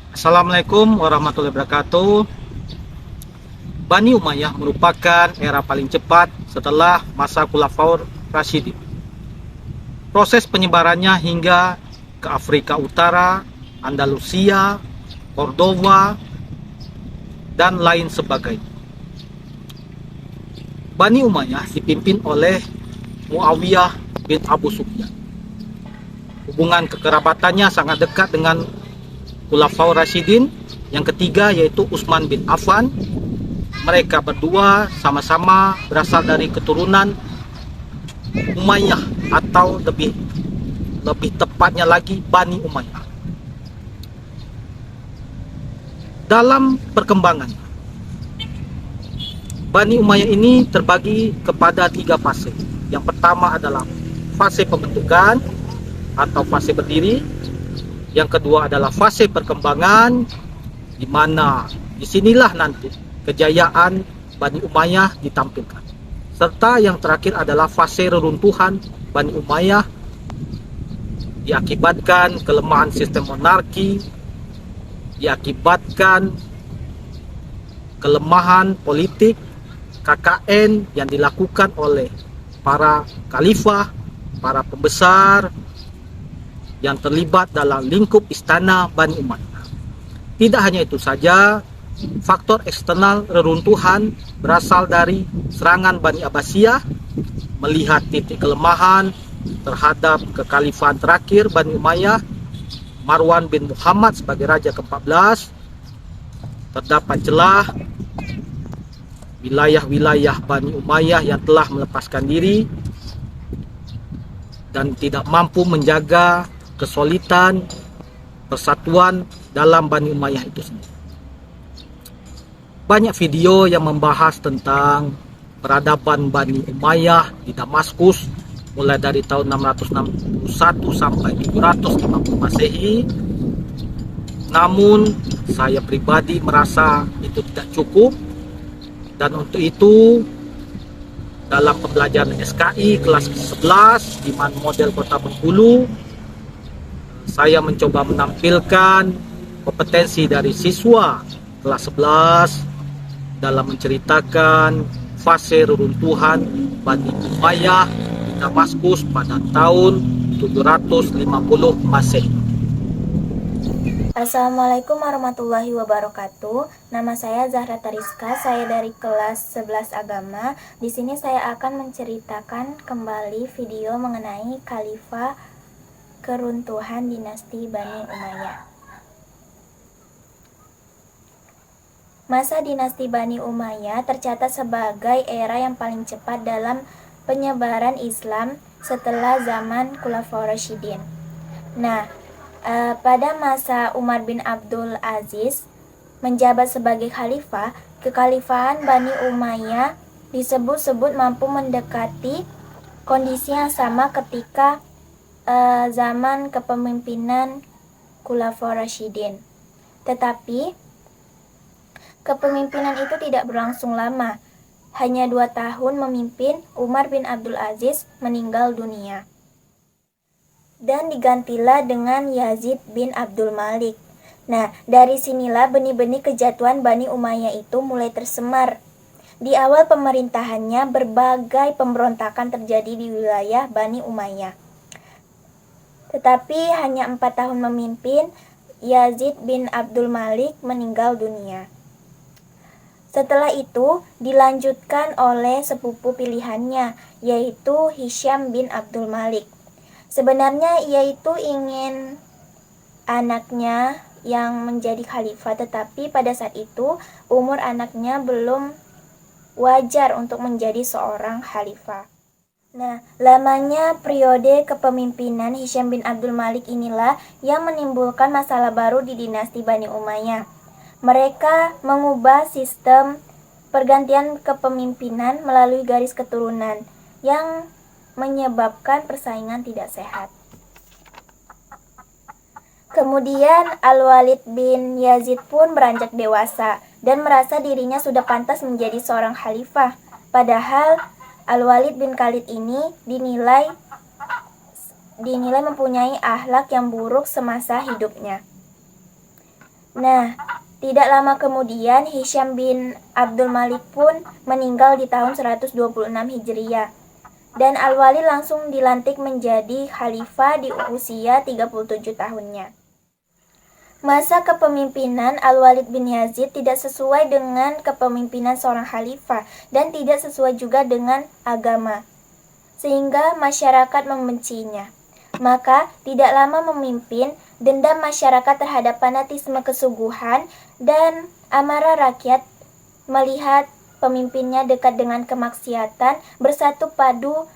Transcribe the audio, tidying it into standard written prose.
Assalamualaikum warahmatullahi wabarakatuh. Bani Umayyah merupakan era paling cepat setelah masa Khulafaur Rasyidin. Proses penyebarannya hingga ke Afrika Utara, Andalusia, Cordoba, dan lain sebagainya. Bani Umayyah dipimpin oleh Muawiyah bin Abu Sufyan. Hubungan kekerabatannya sangat dekat dengan Khulafaur Rasyidin. Yang ketiga yaitu Utsman bin Affan. Mereka berdua sama-sama berasal dari keturunan Umayyah atau lebih tepatnya lagi Bani Umayyah. Dalam perkembangan, Bani Umayyah ini terbagi kepada 3 fase. Yang pertama adalah fase pembentukan atau fase berdiri. Yang kedua adalah fase perkembangan, di mana disinilah nanti kejayaan Bani Umayyah ditampilkan. Serta yang terakhir adalah fase reruntuhan Bani Umayyah diakibatkan kelemahan sistem monarki, diakibatkan kelemahan politik KKN yang dilakukan oleh para khalifah, para pembesar yang terlibat dalam lingkup istana Bani Umayyah. Tidak hanya itu saja, faktor eksternal reruntuhan berasal dari serangan Bani Abbasiyah, melihat titik kelemahan terhadap kekhalifahan terakhir Bani Umayyah, Marwan bin Muhammad sebagai raja ke-14. Terdapat celah wilayah-wilayah Bani Umayyah yang telah melepaskan diri dan tidak mampu menjaga kesolidan persatuan dalam Bani Umayyah itu sendiri. Banyak video yang membahas tentang peradaban Bani Umayyah di Damaskus mulai dari tahun 661 sampai 750 Masehi. Namun saya pribadi merasa itu tidak cukup, dan untuk itu dalam pembelajaran SKI kelas 11 di model Kota Bengkulu, saya mencoba menampilkan kompetensi dari siswa kelas 11 dalam menceritakan fase reruntuhan Bani Umayyah di Damaskus pada tahun 750 Masehi. Assalamualaikum warahmatullahi wabarakatuh. Nama saya Zahra Tariska, saya dari kelas 11 Agama. Di sini saya akan menceritakan kembali video mengenai Khalifah keruntuhan dinasti Bani Umayyah. Masa dinasti Bani Umayyah tercatat sebagai era yang paling cepat dalam penyebaran Islam setelah zaman Khulafaur Rasyidin. Nah, pada masa Umar bin Abdul Aziz menjabat sebagai khalifah, kekhalifahan Bani Umayyah disebut-sebut mampu mendekati kondisi yang sama ketika zaman kepemimpinan Khulafaur Rasyidin. Tetapi kepemimpinan itu tidak berlangsung lama. Hanya 2 tahun memimpin, Umar bin Abdul Aziz meninggal dunia. Dan digantilah dengan Yazid bin Abdul Malik. Nah, dari sinilah benih-benih kejatuhan Bani Umayyah itu mulai tersemar. Di awal pemerintahannya, berbagai pemberontakan terjadi di wilayah Bani Umayyah. Tetapi hanya 4 tahun memimpin, Yazid bin Abdul Malik meninggal dunia. Setelah itu dilanjutkan oleh sepupu pilihannya, yaitu Hisham bin Abdul Malik. Sebenarnya ia itu ingin anaknya yang menjadi khalifah, tetapi pada saat itu umur anaknya belum wajar untuk menjadi seorang khalifah. Nah, lamanya periode kepemimpinan Hisham bin Abdul Malik inilah yang menimbulkan masalah baru di dinasti Bani Umayyah. Mereka mengubah sistem pergantian kepemimpinan melalui garis keturunan yang menyebabkan persaingan tidak sehat. Kemudian Al-Walid bin Yazid pun beranjak dewasa dan merasa dirinya sudah pantas menjadi seorang khalifah. Padahal Al-Walid bin Khalid ini dinilai mempunyai akhlak yang buruk semasa hidupnya. Nah, tidak lama kemudian Hisham bin Abdul Malik pun meninggal di tahun 126 Hijriah. Dan Al-Walid langsung dilantik menjadi khalifah di usia 37 tahunnya. Masa kepemimpinan Al-Walid bin Yazid tidak sesuai dengan kepemimpinan seorang khalifah dan tidak sesuai juga dengan agama, sehingga masyarakat membencinya. Maka tidak lama memimpin, dendam masyarakat terhadap fanatisme kesuguhan dan amarah rakyat melihat pemimpinnya dekat dengan kemaksiatan bersatu padu